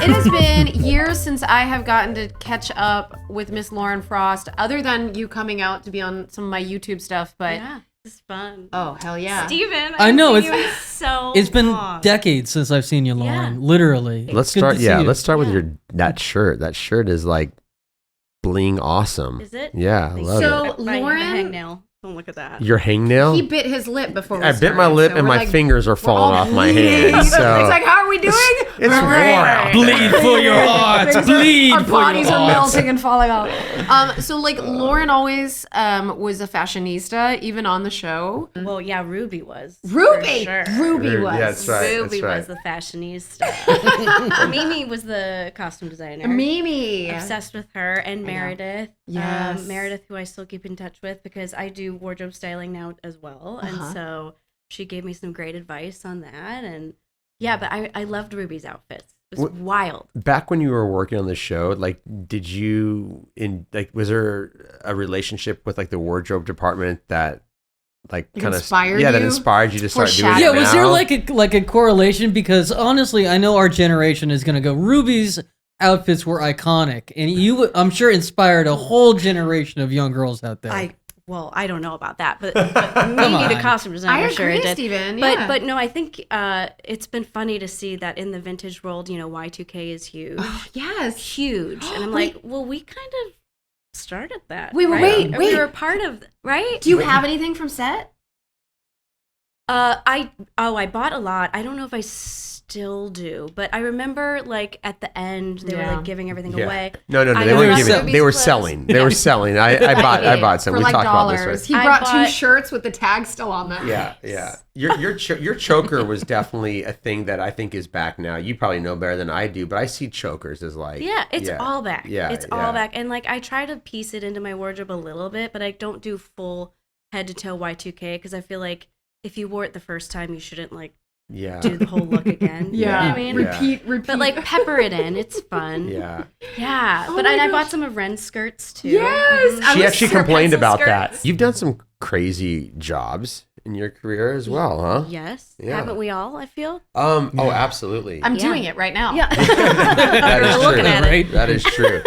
It has been years since I have gotten to catch up with Miss Lauren Frost, other than you coming out to be on some of my YouTube stuff. But yeah, it's fun. Oh, hell yeah. Steven, I know it's been long. decades since I've seen you, Lauren. Yeah. Literally. Let's start. Yeah, let's start with that shirt. That shirt is like bling awesome. Is it? Yeah, I love it. So I have a Lauren, hangnail. Don't look at that. Your hangnail? he bit his lip before we I bit my started, lip so and we're my like, fingers are falling off my bleeding. hands. So It's like, how are we doing? it's war out there. Bleed for your hearts. Bleed Our for your bodies are hearts. melting and falling off. So like Lauren always was a fashionista, even on the show. Well, yeah, Ruby was. Ruby, for sure. Ruby was. Yeah, that's right. Ruby that's was right. the fashionista. Mimi was the costume designer. Mimi. Obsessed with her and Meredith. Yes. Meredith, who I still keep in touch with because I do wardrobe styling now as well. And so she gave me some great advice on that. And yeah, but I loved Ruby's outfits. It was wild. Back when you were working on the show, like, was there a relationship with like the wardrobe department that like kind of inspired that you? inspired you to start doing it Yeah, was there now? like a correlation? Because honestly, I know our generation is going to go, Ruby's outfits were iconic. And you, I'm sure, inspired a whole generation of young girls out there. I don't know about that, but maybe the costume designer I sure agree, it did. Steven. Yeah. But no, I think it's been funny to see that in the vintage world, Y2K is huge. yes. Huge. And I'm like, well, we kind of started that. Wait, right? wait. We were a part of, right? Do you have anything from set? I bought a lot. I don't know if I still do, but I remember like at the end they were like giving everything away. No, I they weren't got giving. Ruby's They were clothes. selling. They were selling. I bought some. For We like talked dollars. about this. He Right? brought two bought- shirts with the tag still on them. Yeah. Your choker was definitely a thing that I think is back now. You probably know better than I do, but I see chokers as like It's all back. Yeah, It's all back. And like I try to piece it into my wardrobe a little bit, but I don't do full head to toe Y2K because I feel like if you wore it the first time, you shouldn't like do the whole look again. You know what I mean? Repeat. But like pepper it in. It's fun. Yeah. Yeah. Oh but my I gosh. bought some of Ren's skirts too. Yes. Mhm. I She was actually sure complained pencil about skirts. that. You've done some crazy jobs in your career as well, huh? Yes. Yeah. Haven't we all, I feel? Oh, absolutely. I'm Yeah. doing it right now. Yeah. That is We're looking true. at it. Right? That is true.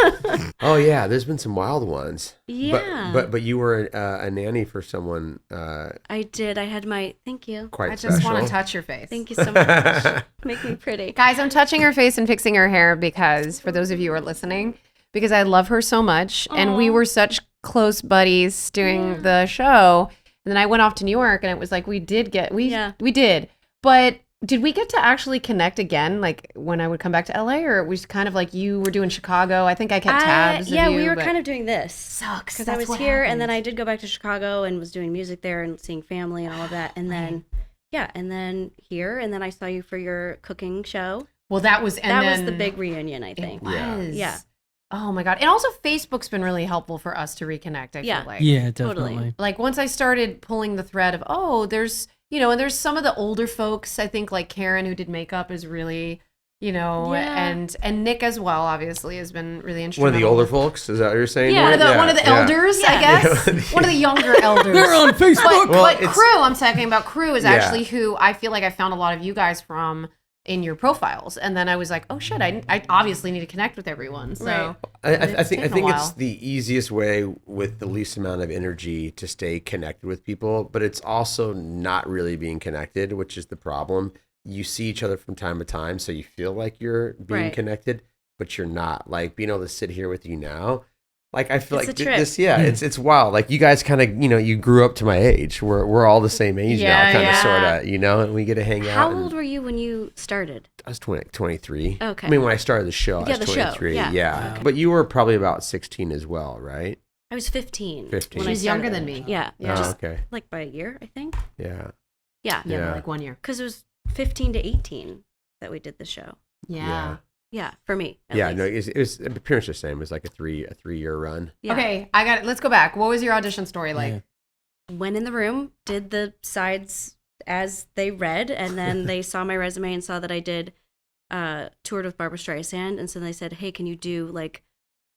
Oh yeah, there's been some wild ones. Yeah. But you were a nanny for someone I did. I had my, thank you. quite I special. just want to touch your face. Thank you so much. Make me pretty. Guys, I'm touching her face and fixing her hair because, for those of you who are listening, because I love her so much. And we Aw. were such close buddies doing the show. And then I went off to New York and it was like, we did. But did we get to actually connect again? Like when I would come back to LA, or it was kind of like you were doing Chicago? I think I kept tabs. Yeah, of you, we were but kind of doing this. sucks. Because I was here and then I did go back to Chicago and was doing music there and seeing family and all of that. And then, and then here. And then I saw you for your cooking show. that was The big reunion, I think. Yeah. Yeah. Oh my God. And also Facebook's been really helpful for us to reconnect, I Yeah. feel like. Yeah, Totally. definitely. Like once I started pulling the thread of, there's, and there's some of the older folks, I think like Karen who did makeup is really, and Nick as well, obviously has been really One instrumental. of the older folks, is that what you're saying? Yeah. One of the elders, I guess. One of the younger elders. They're on Facebook. But it's- Crew, I'm talking about Crew is Yeah. actually who I feel like I found a lot of you guys from in your profiles. And then I was like, oh shit, I obviously need to connect with everyone. So I It's think taken a it's while. the easiest way with the least amount of energy to stay connected with people, but it's also not really being connected, which is the problem. You see each other from time to time, so you feel like you're being Right. connected, but you're not. Like being able to sit here with you now, like I feel It's like a trip. this. Yeah, it's wild. Like you guys kind of, you grew up to my age. We're all the same age now, Yeah, kind of, yeah. sort of, and we get to hang out. How and- old were you when you started? I was 23. Okay. I mean, when I started the show, I Yeah, was the show, 23. yeah. Yeah. Okay. But you were probably about 16 as well, right? I was 15. 15. when I She's younger started. than me. Yeah. Yeah. Oh, Just okay. like by a year, I think. Yeah. Yeah. yeah, Yeah. like 1 year. Because it was 15 to 18 that we did the show. Yeah. Yeah, for me. at Yeah. least. No, it was pretty much the same. It was like a 3-year run. Yeah. Okay, I got it. Let's go back. What was your audition story like? Yeah. Went in the room, did the sides as they read, and then they saw my resume and saw that I did toured with Barbara Streisand, and so they said, "Hey, can you do like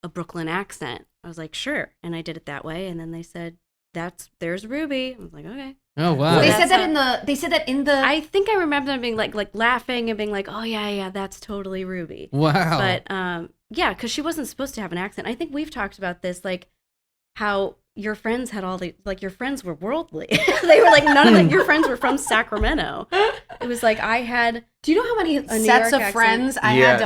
a Brooklyn accent?" I was like, "Sure," and I did it that way. And then they said, there's Ruby. I was like, okay. Oh wow. They said that in the. I think I remember them being like laughing and being like, oh yeah, that's totally Ruby. Wow. But yeah, because she wasn't supposed to have an accent. I think we've talked about this, like how your friends had all the, like, your friends were worldly. They were like, none of your friends were from Sacramento. It was like I had. Do you know how many sets of friends I had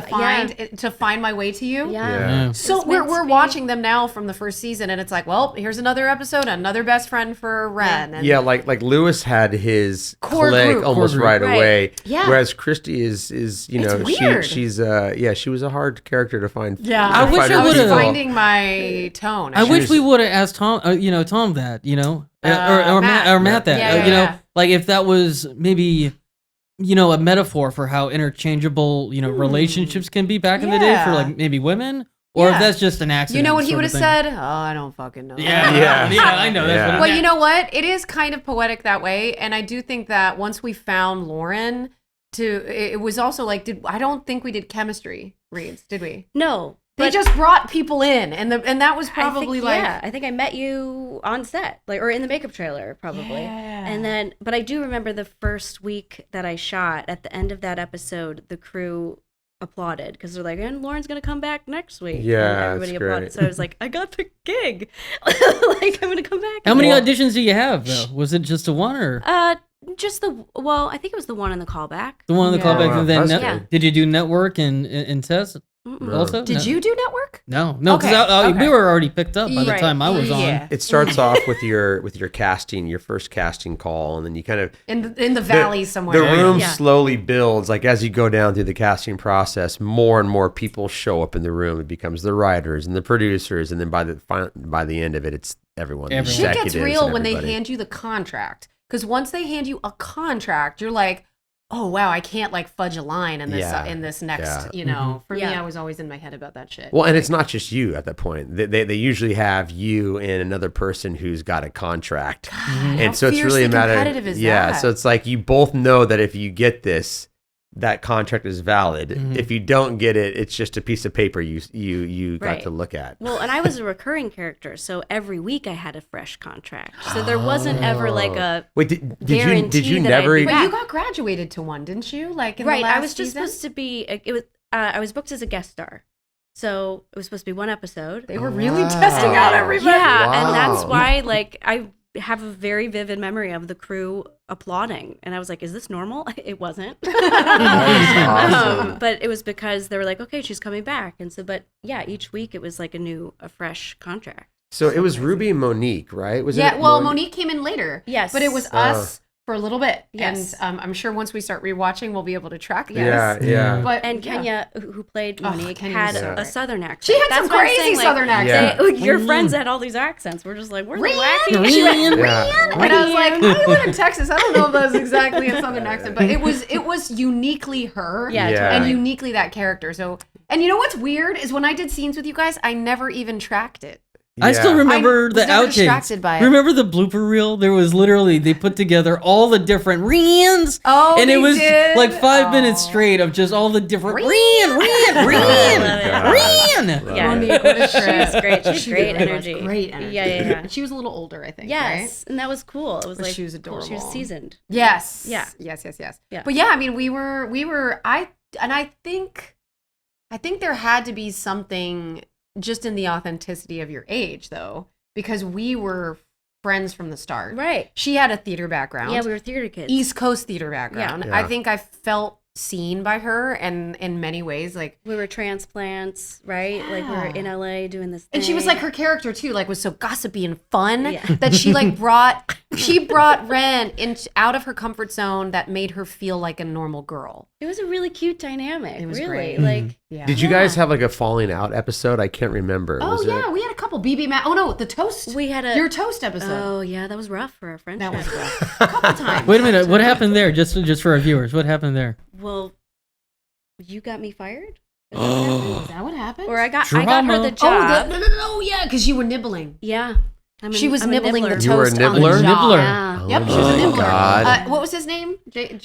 to find my way to you? Yeah. So we're watching them now from the first season, and it's like, well, here's another episode, another best friend for Ren. And like Lewis had his core clique group. almost right away. Yeah. Whereas Christy is weird. she was a hard character to find. Yeah. I wish I was would've finding my tone. I wish we would have asked Tom, Tom that, or Matt that, like if that was maybe, a metaphor for how interchangeable, relationships can be back in the day for like maybe women, or if that's just an accident. You know what he would have said? Oh, I don't fucking know. Yeah, I know. That's what But you know what? It is kind of poetic that way, and I do think that once we found Lauren, it was also like, I don't think we did chemistry reads, did we? No. They just brought people in, and that was probably I think I met you on set, or in the makeup trailer, probably. Yeah. And then, but I do remember the first week that I shot. At the end of that episode, the crew applauded because they're like, "And Lauren's gonna come back next week." Yeah, and everybody applauded. great. So I was like, "I got the gig! Like, I'm gonna come back." How many auditions do you have though? Was it just the one or? I think it was the one in the callback. The one in the callback, and then did you do network and test? Also, did you do network? No, because we were already picked up by the time I was on. It starts off with your casting, your first casting call, and then you kind of in the valley somewhere. The room slowly builds, like as you go down through the casting process. More and more people show up in the room. It becomes the writers and the producers, and then by the end of it, it's everyone. Shit gets real when they hand you the contract, because once they hand you a contract, you're like, oh wow, I can't like fudge a line in this next, For me, I was always in my head about that shit. Well, and it's not just you at that point. They usually have you and another person who's got a contract. God, and so it's really a matter competitive is that? So it's like you both know that if you get this, that contract is valid. If you don't get it, it's just a piece of paper you got to look at. Well, and I was a recurring character, so every week I had a fresh contract. So there wasn't ever like a did you never? But you got graduated to one, didn't you? Like in the last I was just season? supposed to be. I was booked as a guest star. So it was supposed to be one episode. They were really testing out everybody. Yeah, and that's why I have a very vivid memory of the crew applauding, and I was like, is this normal? It wasn't. Awesome. But it was because they were like, okay, she's coming back. And so, but yeah, each week it was like a fresh contract. So it was Ruby and Monique, right? Monique came in later. Yes. But it was us for a little bit. Yes. And I'm sure once we start rewatching, we'll be able to track this. Yeah. But Kenya, who played Monique, had a Southern accent. She had some crazy Southern accent. Your friends had all these accents. We're just like, we're the wacky. And I was like, I live in Texas. I don't know if that's exactly a Southern accent, but it was uniquely her. And uniquely that character. So, and you know what's weird is when I did scenes with you guys, I never even tracked it. I still remember the distracted by outtakes. Remember the blooper reel? There was literally, they put together all the different Rians. Oh, and it was did? like 5 minutes straight of just all the different Rian. Yeah, Monique, what a trip. She's great. She's great energy. Great energy. Yeah. She was a little older, I think. Yes, right? and that was cool. It was But like she was adorable. Cool. She was seasoned. Yes. Yeah. Yes. Yeah. But yeah, I mean, we were. I think there had to be something just in the authenticity of your age, though. Because we were friends from the start. Right. She had a theater background. Yeah, we were theater kids. East Coast theater background. Yeah. I think I felt seen by her and in many ways. Like we were transplants, right? Yeah. Like we were in LA doing this thing. And she was like, her character too, like was so gossipy and fun that she like brought Ren out of her comfort zone that made her feel like a normal girl. It was a really cute dynamic. It was really great. Like Did you guys have like a falling out episode? I can't remember. We had a couple. BB Matt. Oh no, the toast. We had your toast episode. Oh yeah, that was rough for our friendship. That was rough. A couple times. Wait a minute, what happened there? Just for our viewers, what happened there? Well, you got me fired? Is that what happened? Or I got her the job. Oh, yeah, because you were nibbling. Yeah. She was nibbling the You were a toast on the nibbler? jaw. Nibbler. Yeah. Yep, she was a nibbler. God. What was his name? It's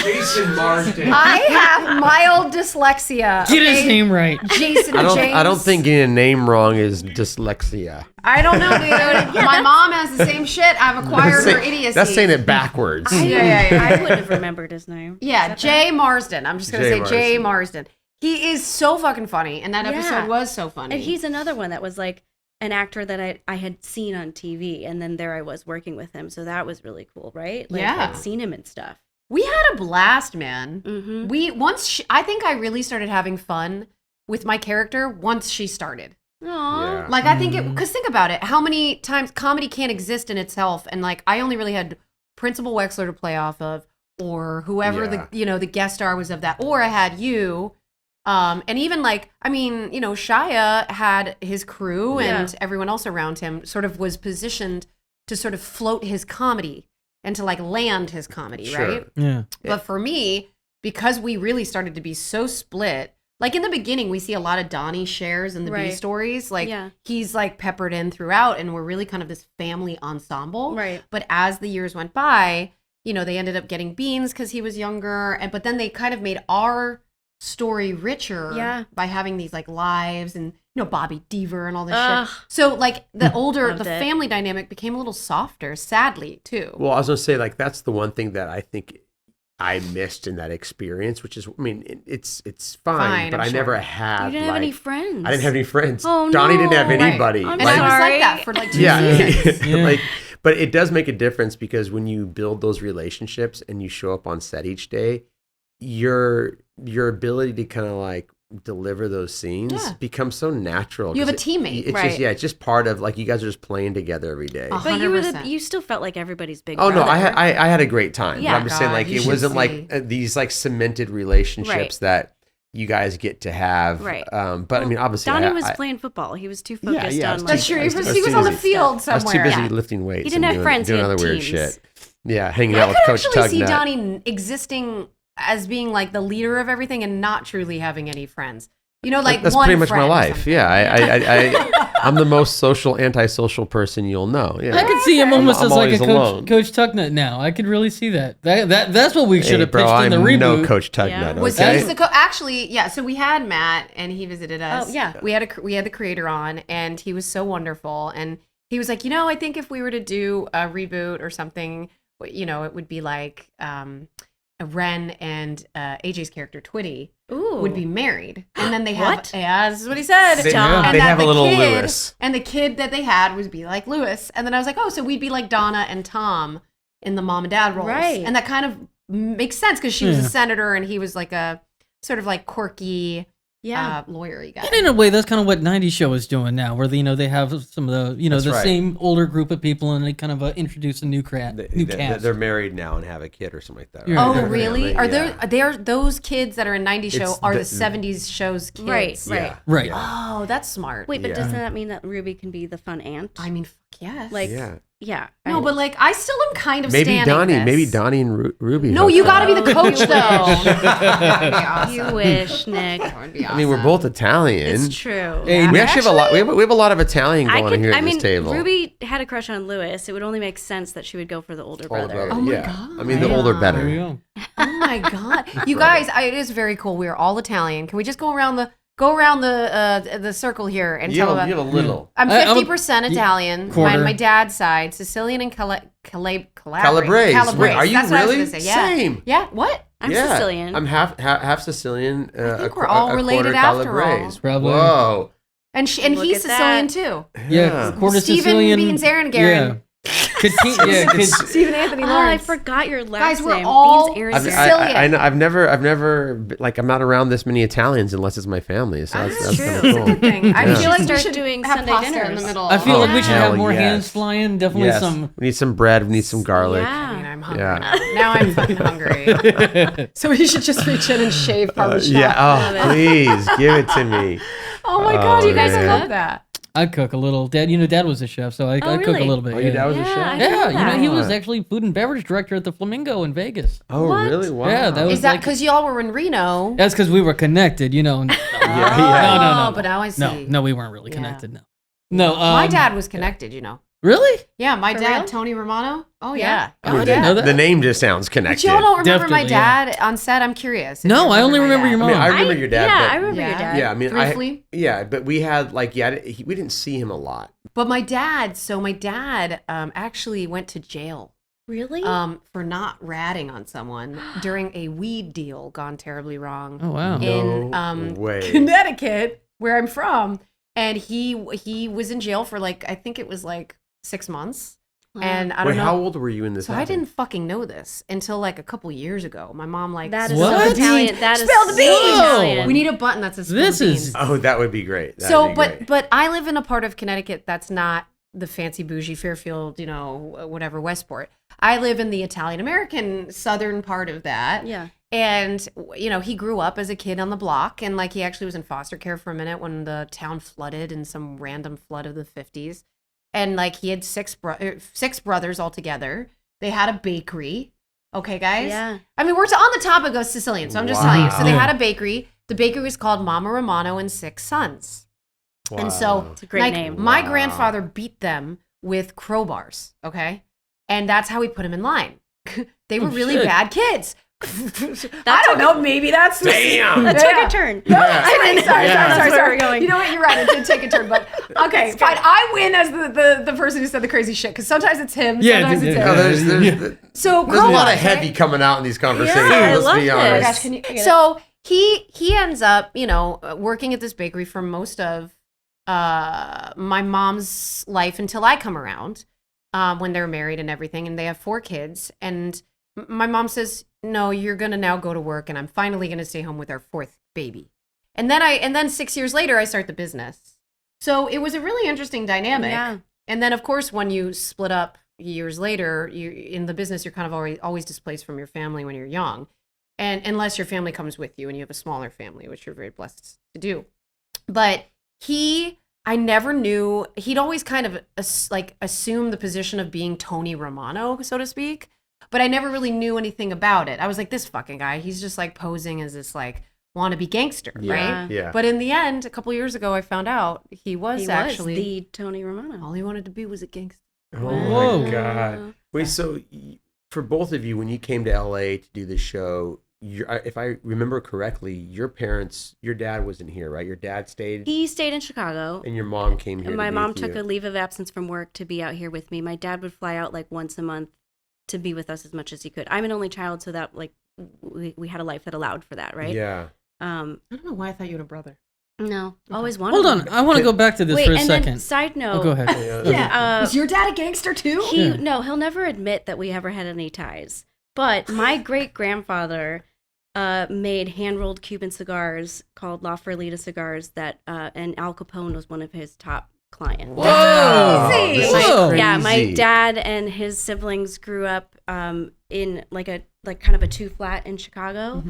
Jason Marsden. I have mild dyslexia. Get his name right. Jason James. I don't think getting a name wrong is dyslexia. I don't know, dude. My mom has the same shit. I've acquired her idiocy. That's saying it backwards. I wouldn't have remembered his name. Yeah, Jay Marsden. I'm just going to say Jay Marsden. He is so fucking funny, and that episode was so funny. And he's another one that was like an actor that I had seen on TV, and then there I was working with him, so that was really cool, right? Like, I'd seen him and stuff. We had a blast, man. Mm-hmm. I think I really started having fun with my character once she started. Aww. Yeah. Like, I think because think about it, how many times comedy can't exist in itself, and like I only really had Principal Wexler to play off of, or whoever the guest star was of that, or I had you. And even like, I mean, Shia had his crew and everyone else around him sort of was positioned to sort of float his comedy and to like land his comedy, right? Yeah. But for me, because we really started to be so split, like in the beginning, we see a lot of Donnie shares in the B stories. Like he's like peppered in throughout, and we're really kind of this family ensemble. Right. But as the years went by, they ended up getting Beans because he was younger, but then they kind of made our story richer by having these like lives and Bobby Deaver and all this shit. So like the family dynamic became a little softer, sadly too. Well, I was gonna say like that's the one thing that I think I missed in that experience, which is, I mean, it's fine, but I never had. You didn't have any friends. I didn't have any friends. Oh no, Donnie didn't have anybody. Right. And I was like that for like 2 seasons. Like, but it does make a difference because when you build those relationships and you show up on set each day, your ability to kind of like deliver those scenes becomes so natural. You have a teammate. It's it's just part of like you guys are just playing together every day. 100%. But you still felt like everybody's big brother. brother. No, I had a great time. Yeah. But I'm just saying like it wasn't like these like cemented relationships that you guys get to have. Right. But I mean, obviously, Donnie was playing football. He was too focused on. That's true. He was on the field somewhere. I was too busy lifting weights. He didn't have friends. Doing he had other weird teams. shit. Yeah, hanging out with Coach Tugnut. I could actually see Donnie existing as being like the leader of everything and not truly having any friends. Like that's one pretty much my friend life. Yeah, I'm the most antisocial person you'll know. Yeah. I could see him almost I'm as like a alone. Coach Tugnut now. I could really see that. That's what we should have pitched in the I'm reboot. no Coach Tugnut. Yeah. Was Okay? he the actually, yeah. So we had Matt, and he visited us. Oh, yeah. We had the creator on, and he was so wonderful. And he was like, I think if we were to do a reboot or something, it would be like Ren and AJ's character Twitty would be married, and then they have this is what he said. They and have that a little kid, Lewis, and the kid that they had would be like Lewis. And then I was like, so we'd be like Donna and Tom in the mom and dad roles, right? And that kind of makes sense because she was a senator and he was like a sort of like quirky. Lawyer-y guy. And in a way, that's kind of what 90s show is doing now, where they have some of the same older group of people, and they kind of introduce a new cast. They're married now and have a kid or something like that. Right? Oh, really? Are those kids that are in 90s show are the 70s show's kids? Right. Oh, that's smart. Wait, but doesn't that mean that Ruby can be the fun aunt? I mean, fuck yes. Like, No, but like I still am kind of maybe standing Donnie and Ruby. No, you got to be the coach though. Awesome. You wish, Nick. I mean, we're both Italian. It's true. Hey, we actually have a lot. We have a lot of Italian going on here at this table. Ruby had a crush on Lewis. It would only make sense that she would go for the older brother. Oh my god. I mean, the older better. There we go. Oh my god. You guys, it is very cool. We are all Italian. Can we just go around the circle here and tell about? You have a little. I'm 50% Italian. My dad's side, Sicilian and Calabrese. Wait, are you That's what I was really? gonna say. Yeah. Same. Yeah. What? I'm Sicilian. I'm half Sicilian. I think we're all related after all. Probably. Whoa. And he's Sicilian too. Yeah. Quarter Stephen Sicilian. Beans Aaron Garen. Stephen Anthony Oh, Lauren. I forgot your last Guys, name. we're all Beans Aaron Sicilian. I've never like I'm not around this many Italians unless it's my family. So that's true. kind of That's a cool. good thing. I feel like we Start should doing have Sunday pasta dinners in the middle. I feel like we should have hell more yes. hands flying. Definitely Yes. some. We need some bread. We need some garlic. I mean, I'm hungry Yeah. now. Now I'm fucking hungry. So we should just reach in and shave Parmesan. Yeah. Oh, please give it to me. Oh my god, you guys man. love that. I cook a little. Dad was a chef, so I cook a really? little bit. Oh, your dad was a chef? I Yeah, didn't know he that. was actually food and beverage director at the Flamingo in Vegas. Oh, What? really? Wow. Yeah, that was Is that like- because y'all were in Reno? That's because we were connected, yeah. No, Oh, but now I see. No, we weren't really connected. No. My dad was connected, Really? Yeah, my For dad, real? Tony Romano. Oh Yeah. yeah. Oh, I didn't know that. The name just sounds connected. But y'all don't remember my Definitely, yeah. dad on set? I'm curious. if No, you I only my remember dad. your mom. I mean, I remember your dad. Yeah, but, I remember your dad. Yeah, I mean, Briefly. but we had like, we didn't see him a lot. But my dad actually went to jail Really? for not ratting on someone during a weed deal gone terribly wrong. Oh, wow. In No way. Connecticut, where I'm from, and he was in jail for like, I think it was like 6 months. Wow. And I don't Wait, know. how old were you in this? So I didn't fucking know this until like a couple years ago. My mom like That is What? so Italian. That is Spill the so beans! Italian. We need a button that says spill This the is- beans. Oh, that would be great. That'd So, be but great. but I live in a part of Connecticut that's not the fancy bougie Fairfield, whatever Westport. I live in the Italian American southern part of that. Yeah. And he grew up as a kid on the block, and like he actually was in foster care for a minute when the town flooded in some random flood of the 50s. And like he had six brothers altogether. They had a bakery. Okay, guys? Yeah. I mean, we're on the topic of Sicilian, so I'm just telling you. So they Wow. had a bakery. The bakery was called Mama Romano and 6 Sons. And so Wow. It's a great like, name. my Wow. grandfather beat them with crowbars, okay? And that's how he put them in line. They were Oh, really shit. bad kids. I don't know, maybe that's Damn. That took a turn. No, Yeah. sorry, That's where we're going. You know what? You're right. It did take a turn, but okay, fine. I win as the person who said the crazy shit because sometimes it's him, Yeah, sometimes it's yeah. him. No, there's So a lot crowbars, of heavy right? coming out in these conversations. Yeah, I let's love be this. Oh my honest. gosh, can you? So he ends up, working at this bakery for most of my mom's life until I come around, when they're married and everything, and they have 4 kids. And my mom says, "No, you're gonna now go to work, and I'm finally gonna stay home with our 4th baby." And then 6 years later, I start the business. So it was a really interesting dynamic. Yeah. And then, of course, when you split up years later, you in the business, you're kind of always displaced from your family when you're young. And unless your family comes with you and you have a smaller family, which you're very blessed to do. But I never knew, he'd always kind of assumed the position of being Tony Romano, so to speak. But I never really knew anything about it. I was like, this fucking guy, he's just like posing as this like wannabe gangster, right? Yeah. But in the end, a couple years ago, I found out he was actually the Tony Romano. all he wanted to be was a gangster. Oh Whoa. my God. Wait, so for both of you, when you came to LA to do the show, if I remember correctly, your dad wasn't here, right? Your dad stayed, He stayed in Chicago. and your mom came here. And to my be mom with took you. a leave of absence from work to be out here with me. My dad would fly out like once a month to be with us as much as he could. I'm an only child, so that like we had a life that allowed for that, right? Yeah. I don't know why I thought you had a brother. No, always wanted. Hold one. on. I want to go back to this Wait, for a and second. then side note. Oh, go ahead. Yeah. Is your dad a gangster too? He'll never admit that we ever had any ties. But my great grandfather made hand rolled Cuban cigars called La Ferlita cigars and Al Capone was one of his top clients. Wow. Crazy. This is Whoa. Yeah, my crazy. dad and his siblings grew up in like kind of a 2-flat in Chicago,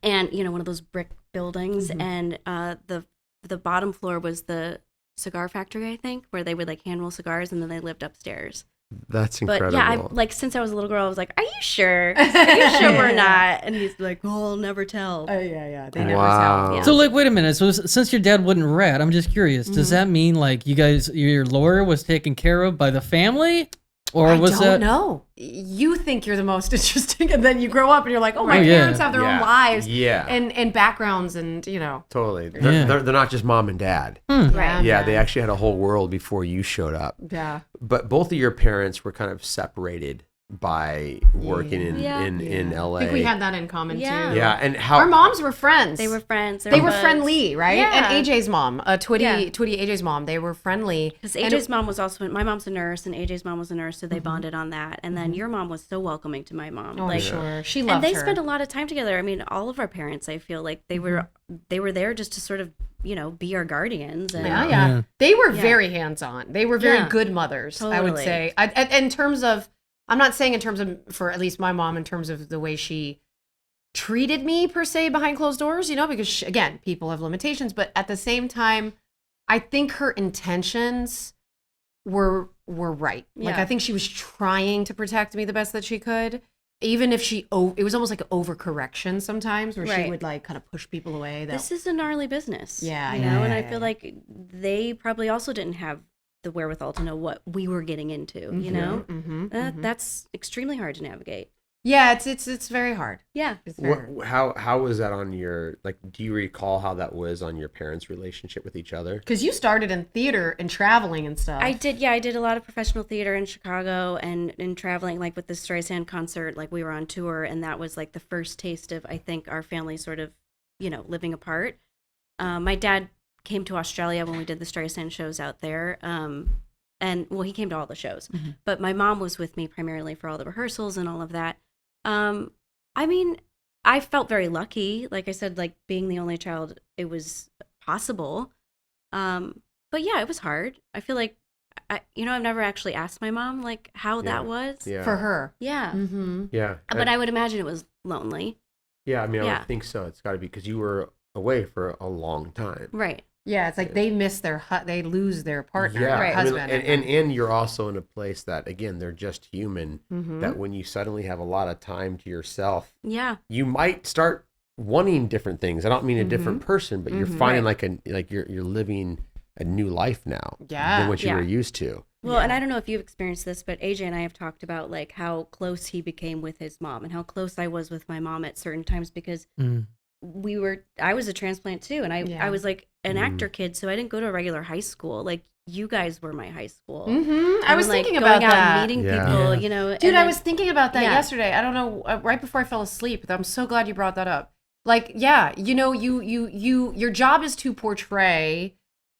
and one of those brick buildings, and the bottom floor was the cigar factory, I think, where they would like hand roll cigars, and then they lived upstairs. That's But incredible. yeah, since I was a little girl, I was like, "Are you sure? Are you sure we're not?" And he's like, "Oh, I'll never tell." Yeah. They Wow. never tell. Yeah. So, like, wait a minute. So, since your dad wouldn't rat, I'm just curious. Does that mean like your lawyer was taken care of by the family, or I was don't that? know. You think you're the most interesting, and then you grow up and you're like, oh, my Oh, yeah. parents have their own lives Yeah. and backgrounds, and Totally. Yeah. They're not just mom and dad. Right. Yeah, they actually had a whole world before you showed up. Yeah. But both of your parents were kind of separated by working in LA. I think we had that in common Yeah. too. Yeah, and how Our moms were friends. They were friends. They were friendly, right? Yeah. And AJ's mom, Twitty Yeah. AJ's mom, they were friendly. Because And AJ's mom was also, my mom's a nurse, and AJ's mom was a nurse, so they bonded on that. And then your mom was so welcoming to my mom. Oh, like, sure. She loved and they her. spent a lot of time together. I mean, all of our parents, I feel like they were there just to sort of, be our guardians. And, Yeah. Yeah. They were Yeah. very hands-on. They were very Yeah. good mothers, I would Totally. say. In terms of, I'm not saying in terms of, for at least my mom, in terms of the way she treated me per se behind closed doors, because again, people have limitations, but at the same time, I think her intentions were right. Like, Yeah. I think she was trying to protect me the best that she could. Even if it was almost like an overcorrection sometimes, where she Right. would like kind of push people away. This is a gnarly business. Yeah, You yeah, know, and yeah, I feel yeah. like they probably also didn't have the wherewithal to know what we were getting into, you know? That's extremely hard to navigate. Yeah, it's very hard. Yeah. It's very hard. How was that on your, like, do you recall how that was on your parents' relationship with each other? Because you started in theater and traveling and stuff. I did a lot of professional theater in Chicago and traveling, like with the Streisand concert, like we were on tour, and that was like the first taste of, I think, our family sort of, you know, living apart. My dad came to Australia when we did the Streisand shows out there. And well, he came to all the shows, but my mom was with me primarily for all the rehearsals and all of that. I mean, I felt very lucky. Like I said, like being the only child, it was possible. But yeah, it was hard. I feel like, I've never actually asked my mom like how that was for her. Yeah. Yeah. But I would imagine it was lonely. Yeah. I mean, I would think so. It's got to be because you were away for a long time. Right. Yeah, it's like they miss they lose their partner, their husband. I mean, and you're also in a place that, again, they're just human, that when you suddenly have a lot of time to yourself, you might start wanting different things. I don't mean a different person, but you're finding you're living a new life now than what you were used to. Well, and I don't know if you've experienced this, but AJ and I have talked about like how close he became with his mom and how close I was with my mom at certain times because I was a transplant too, and I was like an actor kid, so I didn't go to a regular high school. Like you guys were my high school. I was thinking about going out that, and meeting people, you know. Dude, I was thinking about that yesterday. I don't know, right before I fell asleep. I'm so glad you brought that up. Like, yeah, you know, your job is to portray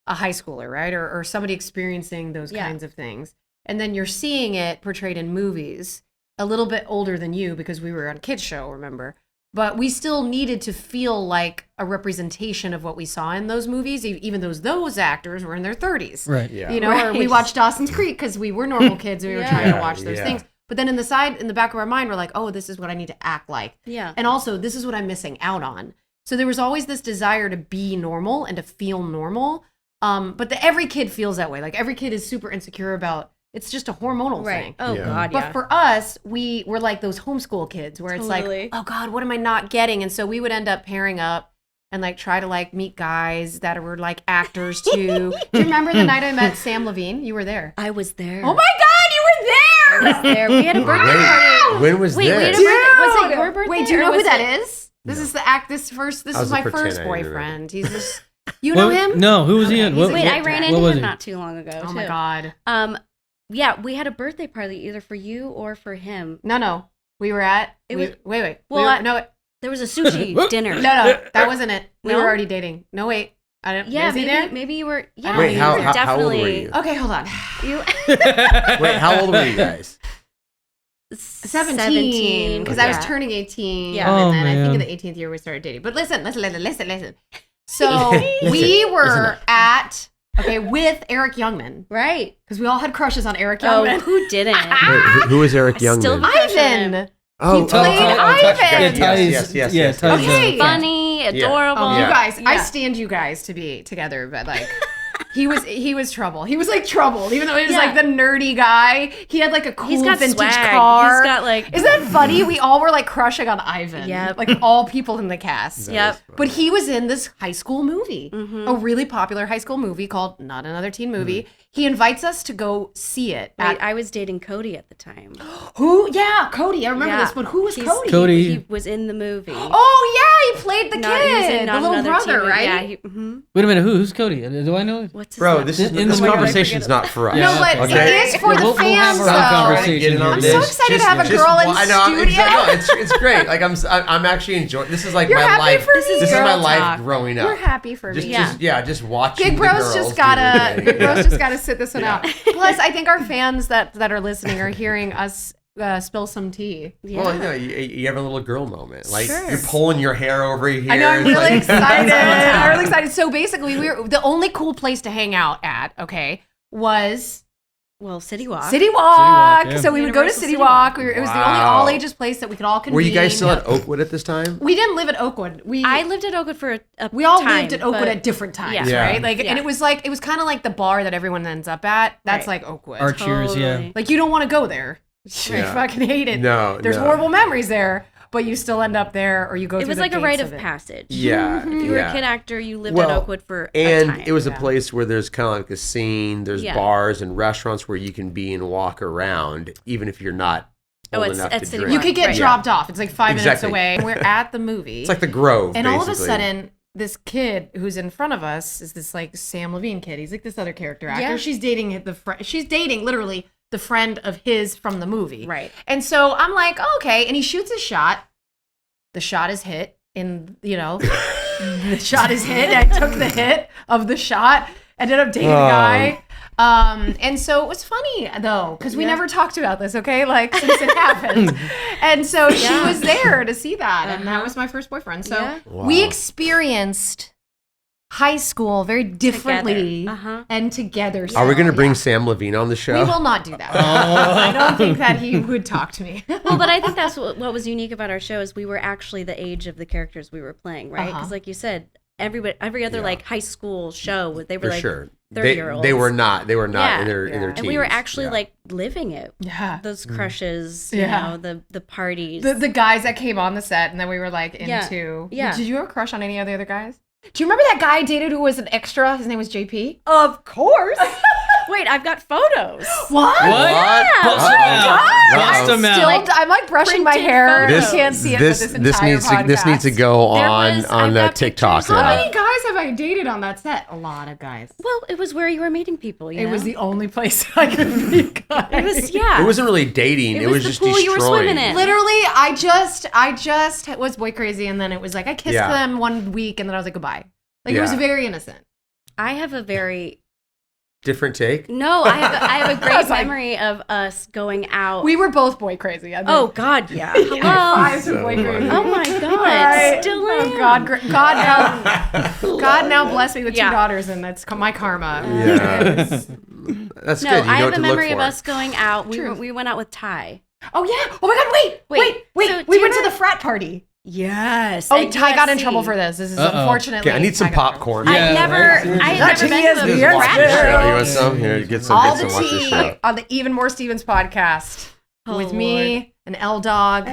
a high schooler, right, or somebody experiencing those kinds of things, and then you're seeing it portrayed in movies. A little bit older than you because we were on a kids show, remember? But we still needed to feel like a representation of what we saw in those movies, even though those actors were in their 30s. Right. Yeah. You know, or we watched Dawson's Creek because we were normal kids and we were trying to watch those things. But then in the back of our mind, we're like, oh, this is what I need to act like. Yeah. And also, this is what I'm missing out on. So there was always this desire to be normal and to feel normal. But every kid feels that way. Like every kid is super insecure about. It's just a hormonal thing. Oh, God, But for us, we were like those homeschool kids where it's like, oh, God, what am I not getting? And so we would end up pairing up and like try to like meet guys that were like actors too. Do you remember the night I met Sam Levine? You were there. I was there. Oh, my God, you were there. I was there. We had a birthday party. When was this? We had a birthday. Was it your birthday? Wait, do you know who that is? This is the act. This is my first boyfriend. He's just, you know him? No, who was he in? Wait, I ran into him not too long ago. Oh, my God. Yeah, we had a birthday party either for you or for him. No. We were at. Wait. Well, there was a sushi dinner. No, that wasn't it. We were already dating. No, wait. I don't. Yeah, was he there? Maybe you were. Yeah, wait, you how definitely. old were you? Okay, hold on. Wait, how old were you guys? 17. Because I was turning 18. Yeah, and then I think in the 18th year we started dating. But listen. So we were at. Okay, with Eric Youngman. Right. Because we all had crushes on Eric Youngman. Oh, who didn't? Wait, who was Eric Youngman? Ivan. He played Ivan. Yes. Okay. Funny, adorable. You guys, I stand you guys to be together, but like... He was trouble. He was like troubled, even though he was like the nerdy guy. He had like a cool vintage swag. car. He's got like. Isn't that funny? We all were like crushing on Ivan. Yeah. Like all people in the cast. Yep. But he was in this high school movie, a really popular high school movie called Not Another Teen Movie. He invites us to go see it. I was dating Cody at the time. Who? Yeah, Cody. I remember this. But who was Cody? Cody. He was in the movie. Oh yeah, he played the kid, the little brother, right? Yeah. Wait a minute. Who's Cody? Do I know? What's his Bro, name? this conversation's not for us. No, but it is for the fans, we'll have our own though. conversation. I'm so excited to have a girl in studio. It's great. Like I'm actually enjoying. This is like You're my happy life. for me? This is my Girl life talk. growing up. We're happy for me. Just watching. Big the Bros girls just do gotta. their Big Bros thing. just gotta sit this one out. Plus, I think our fans that are listening are hearing us spill some tea. Yeah. Well, you have a little girl moment. Like Sure. you're pulling your hair over here. I know. I'm It's really like- excited. I'm really excited. So basically, the only cool place to hang out at. Okay, was. Well, City Walk. City Walk. Yeah. So we would go to Universal City City Walk. Walk. It was the only Wow. all ages place that we could all convene. Were you guys still at Oakwood at this time? We didn't live at Oakwood. I lived at Oakwood for a We all time, lived at Oakwood but- at different times, Yeah. right? Like, and it was kind of like the bar that everyone ends up at. That's Right. like Oakwood. Our cheers, yeah. Like you don't want to go there. I Yeah. fucking hate it. No, There's no. horrible memories there. but you still end up there, or you go. It was like a rite of passage. Yeah, if you were a kid actor, you lived at Oakwood for a time. And it was a place where there's kind of like a scene. There's bars and restaurants where you can be and walk around, even if you're not old enough to drink. You could get dropped off. It's like 5 minutes away. We're at the movie. It's like the Grove, and basically. all of a sudden, this kid who's in front of us is this like Sam Levine kid. He's like this other character actor. Yeah. She's dating she's dating literally the friend of his from the movie. Right. And so I'm like, oh, okay. And he shoots his shot. The shot is hit. The shot is hit. I took the hit of the shot. Ended up dating the guy. And so it was funny though, because we never talked about this, okay? Like since it happened. And so she was there to see that. And that was my first boyfriend. So we experienced high school very differently and together. Are we going to bring Sam Levine on the show? We will not do that. I don't think that he would talk to me. Well, but I think that's what was unique about our show is we were actually the age of the characters we were playing, right? Because like you said, every other like high school show, they were like 30-year-olds. They were not in their teens. And we were actually like living it. Yeah. Those crushes, you know, the parties. The guys that came on the set and then we were like into. Yeah. Did you have a crush on any of the other guys? Do you remember that guy I dated who was an extra? His name was JP? Of course. Wait, I've got photos. What? Yeah. Post them out. I'm like brushing my hair. You can't see it, but this needs to go on TikTok. How many guys have I dated on that set? A lot of guys. Well, it was where you were meeting people. It was the only place I could meet guys. It was It wasn't really dating. It was the just pool destroying. You were swimming in. Literally, I just was boy crazy, and then it was like I kissed them 1 week, and then I was like goodbye. Like it was very innocent. I have a very different take. No, I have a great memory of us going out. We were both boy crazy. Oh God, yeah. Hello. Boy crazy. Oh my God, still am. Oh God now bless me with 2 daughters, and that's my karma. Yeah. That's good. I have a memory of us going out. We went out with Ty. Oh yeah. Oh my God. Wait. So we went to the frat party. Yes. Oh, Ty got in trouble for this. This is unfortunately. Okay, I need some popcorn. I had never been to a frat show. You want some? Here, get some. All the tea on the Even More Stevens podcast with me, an L dog,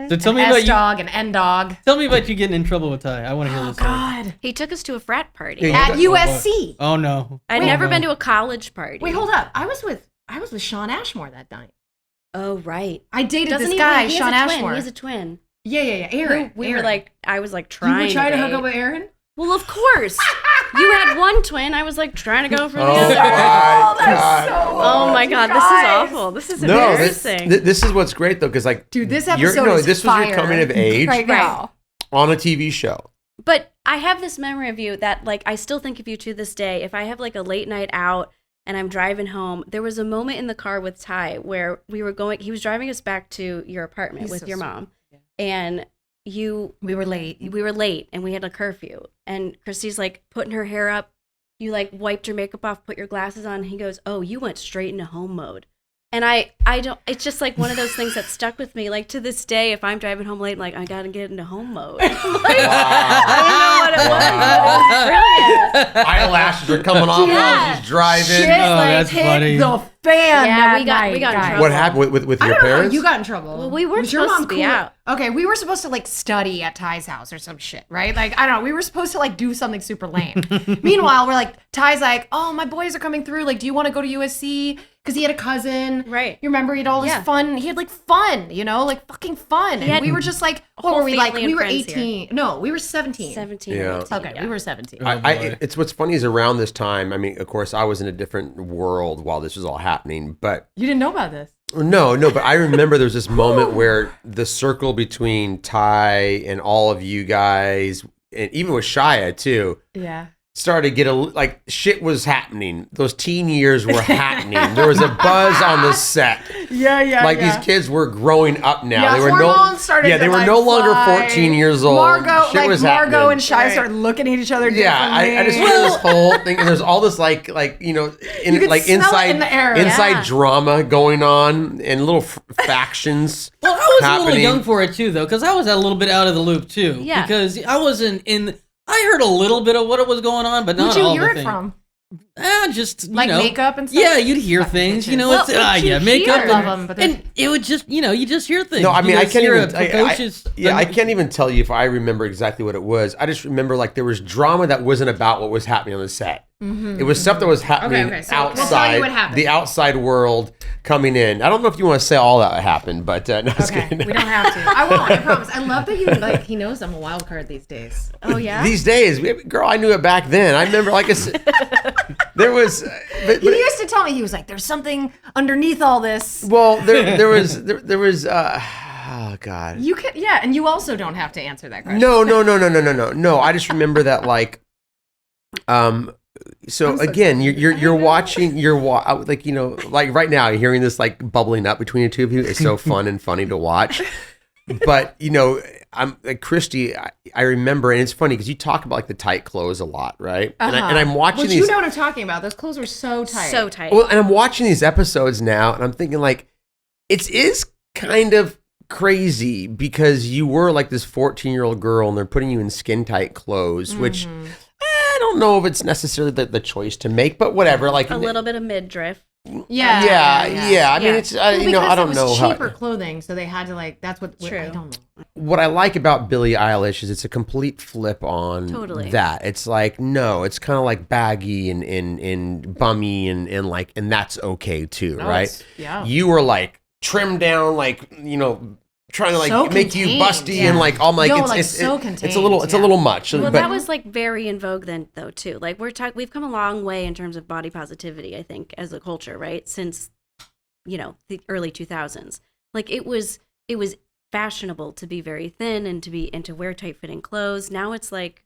so tell me an about S dog, an N dog. Tell me about you getting in trouble with Ty. I want to hear this. God, he took us to a frat party at USC. Oh no, I'd never been to a college party. Wait, hold up. I was with Sean Ashmore that night. Oh right, I dated this guy, Sean Ashmore. He's a twin. Yeah. Aaron. We were like, I was like trying. You were trying to hook up with Aaron? Well, of course. You had one twin. I was like trying to go for the other. Oh my God, this is awful. This is embarrassing. This is what's great though, because like, dude, this episode is this was your coming of age right now on a TV show. But I have this memory of you that like I still think of you to this day. If I have like a late night out and I'm driving home, there was a moment in the car with Ty where he was driving us back to your apartment with your mom. And we were late and we had a curfew, and Christy's like putting her hair up. You like wiped your makeup off, put your glasses on, and he goes, "Oh, you went straight into home mode." And I don't, it's just like one of those things that stuck with me. Like to this day, if I'm driving home late, I'm like, I gotta get into home mode. Like, I don't know what it was. It was brilliant. Eyelashes are coming off while she's driving. Shit, that's funny. The fan. Yeah, we got in trouble. What happened with your parents? You got in trouble. Well, we weren't supposed to be out. Okay, we were supposed to like study at Ty's house or some shit, right? Like, I don't know. We were supposed to like do something super lame. Meanwhile, we're like, Ty's like, oh, my boys are coming through. Like, do you want to go to USC? Because he had a cousin. Right. You remember he had all this fun. He had like fun, like fucking fun. And we were just like, what were we like? We were 18. Here. No, we were 17. 17. Yeah. Okay, we were 17. It's what's funny is around this time, I mean, of course, I was in a different world while this was all happening, but. You didn't know about this. No, but I remember there was this moment where the circle between Ty and all of you guys, and even with Shia too, started to get shit was happening. Those teen years were happening. There was a buzz on the set. These kids were growing up now. Yeah, they were they were no longer 14 years old. Margot and Shia started looking at each other differently. I just hear this whole thing, and there's all this inside drama going on and little factions. Well, I was a little young for it too, though, because I was a little bit out of the loop too. Yeah. Because I wasn't in. I heard a little bit of what was going on, but not all the things. Who'd you hear it from? just like makeup and stuff. Yeah, you'd hear things. You know, well, it's makeup and it would just you just hear things. No, I mean I can't even. I can't even tell you if I remember exactly what it was. I just remember like there was drama that wasn't about what was happening on the set. It was stuff that was happening outside the outside world coming in. I don't know if you want to say all that happened, but no, we don't have to. I won't. I promise. I love that you like. He knows I'm a wild card these days. Oh yeah. These days, girl, I knew it back then. I remember like there was. But, he used to tell me he was like, "There's something underneath all this." Well, there was. Oh God. You can and you also don't have to answer that question. No. I just remember that like, So again, you're watching like like right now you're hearing this like bubbling up between the two of you. It's so fun and funny to watch. But I'm like Christy. I remember, and it's funny because you talk about like the tight clothes a lot, right? And I'm watching these. You know what I'm talking about? Those clothes were so tight. So tight. Well, and I'm watching these episodes now, and I'm thinking like, it is kind of crazy because you were like this 14-year-old girl, and they're putting you in skin tight clothes, which. I don't know if it's necessarily the choice to make, but whatever. Like a little bit of midriff. Yeah. I mean, it's I don't know how cheaper clothing, so they had to like. That's what. True. I don't know. What I like about Billie Eilish is it's a complete flip on that. It's like no, it's kind of like baggy and bummy and like and that's okay too, right? Yeah. You were like trimmed down, like trying to like so make contained, you busty and like all my it's so contained. It's a little much. Well, but that was like very in vogue then though too. Like we've come a long way in terms of body positivity, I think, as a culture, right? Since the early 2000s. Like it was fashionable to be very thin and to wear tight fitting clothes. Now it's like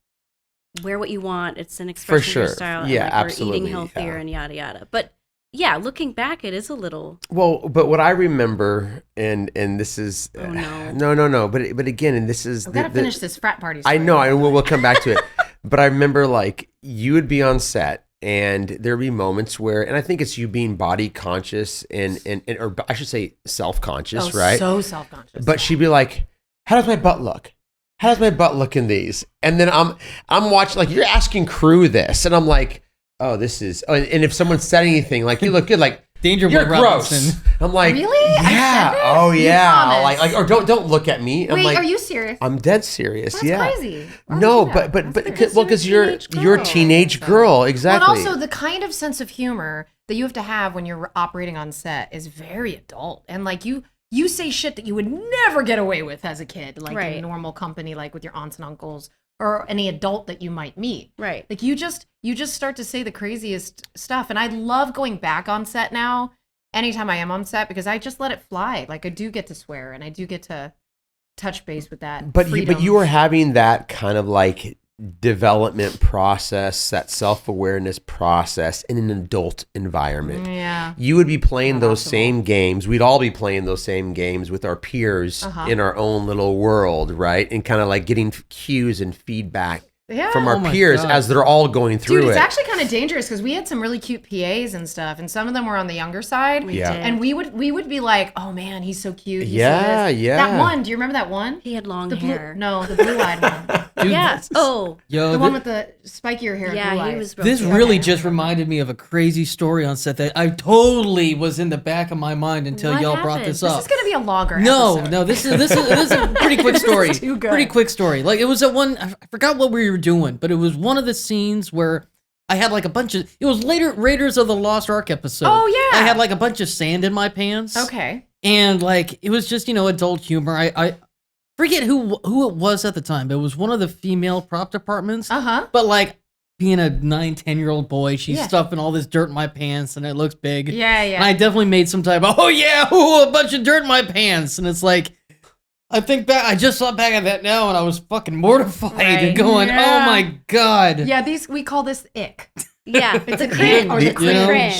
wear what you want. It's an expression of your style. Yeah, and absolutely. We're eating healthier and yada yada. But yeah, looking back, it is a little. Well, but what I remember, and this is no. But again, and this is. I've got to finish this frat party story. I know, and we'll come back to it. But I remember, like, you would be on set, and there'd be moments where, and I think it's you being body conscious and or I should say self conscious, right? So self conscious. But she'd be like, "How does my butt look? How does my butt look in these?" And then I'm watching, like, you're asking crew this, and I'm like. Oh, this is. Oh, and if someone said anything like you look good, like Danger you're Boy gross. Robinson. I'm like, really? Yeah. I said that? Oh yeah. You Like or don't look at me. I'm Wait, like, are you serious? I'm dead serious. That's yeah. crazy. No, but because you're a teenage girl, exactly. Well, and also the kind of sense of humor that you have to have when you're operating on set is very adult, and like you say shit that you would never get away with as a kid, like in a normal company, like with your aunts and uncles. Or any adult that you might meet. Right. Like you just start to say the craziest stuff. And I love going back on set now, anytime I am on set, because I just let it fly. Like I do get to swear and I do get to touch base with that. But you are having that kind of like development process, that self-awareness process in an adult environment. Yeah. You would be playing those same games. We'd all be playing those same games with our peers in our own little world, right? And kind of like getting cues and feedback from our peers as they're all going through it. Dude, it's actually kind of dangerous because we had some really cute PAs and stuff, and some of them were on the younger side. We did. And we would be like, oh man, he's so cute. Yeah. That one, do you remember that one? He had long hair. The blue-eyed one. Dude, yeah. The one with the spikier hair. Yeah, he was. This really just reminded me of a crazy story on set that I totally was in the back of my mind until y'all brought this up. This is gonna be a longer episode. No, this is a pretty quick story. This is too good. Pretty quick story. Like it was at one. I forgot what we were doing, but it was one of the scenes where I had like a bunch of. It was later Raiders of the Lost Ark episode. Oh yeah. I had like a bunch of sand in my pants. Okay. And like it was just adult humor. I forget who it was at the time, but it was one of the female prop departments. But like being a 9-10-year-old boy, she's stuffing all this dirt in my pants and it looks big. Yeah. And I definitely made some type of, a bunch of dirt in my pants. And it's like, I think back, I just saw back at that now and I was fucking mortified and going, oh my God. Yeah, we call this ick. Yeah, it's a cringe.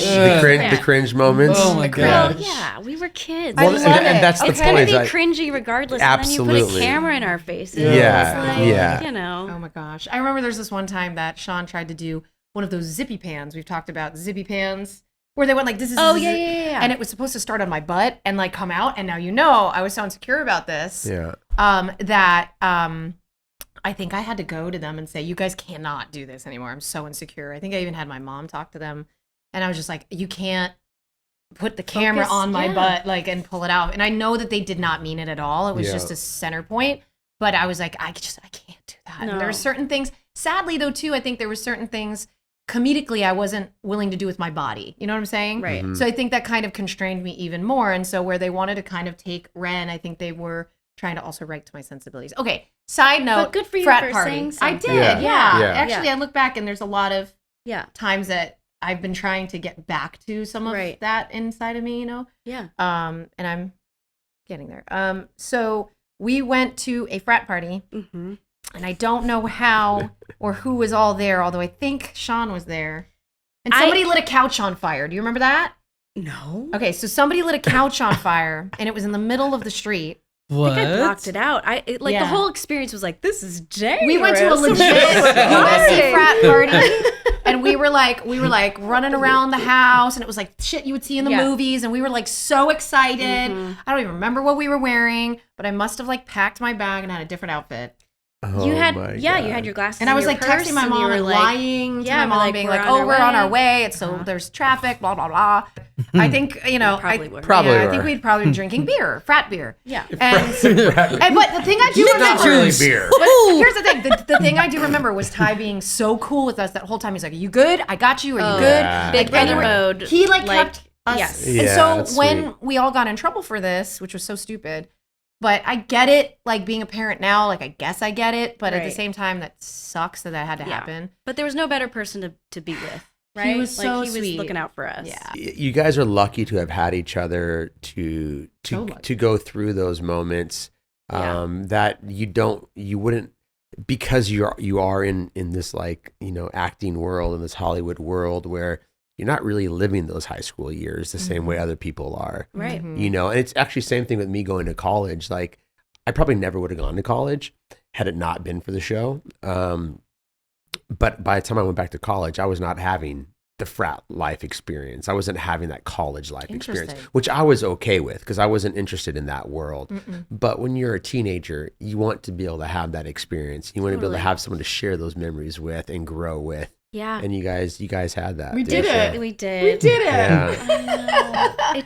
The cringe moments. Oh my God. Well, yeah, we were kids. Well, and that's the it's point. It's gonna be cringy regardless. Absolutely. And then you put a camera in our faces. Yeah. Oh my gosh. I remember there's this one time that Sean tried to do one of those zippy pans. We've talked about zippy pans. Where they went like, this is. Oh, yeah. And it was supposed to start on my butt and like come out. And now I was so insecure about this. Yeah. That I think I had to go to them and say, you guys cannot do this anymore. I'm so insecure. I think I even had my mom talk to them. And I was just like, you can't put the camera on my butt like and pull it out. And I know that they did not mean it at all. It was just a center point. But I was like, I can't do that. No. There are certain things. Sadly, though, too, I think there were certain things comedically I wasn't willing to do with my body. You know what I'm saying? Right. So I think that kind of constrained me even more. And so where they wanted to kind of take Ren, I think they were trying to also write to my sensibilities. Okay, side note, but good for you frat for party. saying I did, Actually, I look back and there's a lot of times that I've been trying to get back to some of that inside of me, you know? Yeah. And I'm getting there. So we went to a frat party, and I don't know how or who was all there, although I think Sean was there. And somebody lit a couch on fire. Do you remember that? No. Okay, so somebody lit a couch on fire, and it was in the middle of the street. What? I think I blocked it out. The whole experience was like, this is dangerous. We went to a legit messy frat party, and we were like running around the house, and it was like shit you would see in the movies, and we were like so excited. I don't even remember what we were wearing, but I must have like packed my bag and had a different outfit. You had you had your glasses, and I was like purse, texting my mom and lying to my mom, being like, "Oh, we're on our way. It's so there's traffic, blah blah blah." I think I think we'd probably been drinking beer, frat beer. Yeah, but the thing I do remember, really beer. But here's the thing: the thing I do remember was Ty being so cool with us that whole time. He's like, "Are you good? I got you. Are you good?" Big brother mode. He kept us. Yes. And so when we all got in trouble for this, which was so stupid. But I get it, like being a parent now, like I guess I get it. But at the same time, that sucks that had to happen. But there was no better person to be with, right? He was so he sweet. was looking out for us. Yeah. You guys are lucky to have had each other to go through those moments that you wouldn't, because you are in this like, acting world, in this Hollywood world where you're not really living those high school years the same way other people are. Right. And it's actually same thing with me going to college. Like I probably never would have gone to college had it not been for the show. But by the time I went back to college, I was not having the frat life experience. I wasn't having that college life experience, which I was okay with because I wasn't interested in that world. But when you're a teenager, you want to be able to have that experience. You want to be able to have someone to share those memories with and grow with. Yeah. And you guys had that. We did it. We did. We did it. Yeah. I know.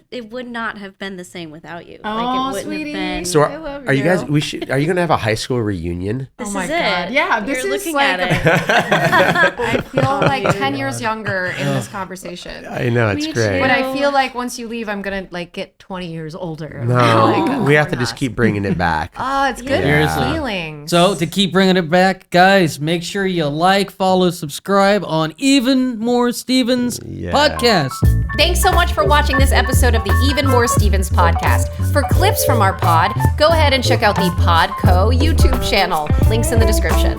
It would not have been the same without you. Oh, like it wouldn't sweetie. have been. So I love are you guys are you going to have a high school reunion? This oh my is God. it. Yeah, this You're is looking like at it. I feel like 10 years younger in this conversation. I know, it's Me great. too. But I feel like once you leave, I'm going to like get 20 years older. No, Like, we have to just keep bringing it back. Oh, it's good Seriously. feeling. So to keep bringing it back, guys, make sure you like, follow, subscribe on Even More Stevens podcast. Thanks so much for watching this episode of the Even More Stevens podcast. For clips from our pod, go ahead and check out the Podco YouTube channel. Links in the description.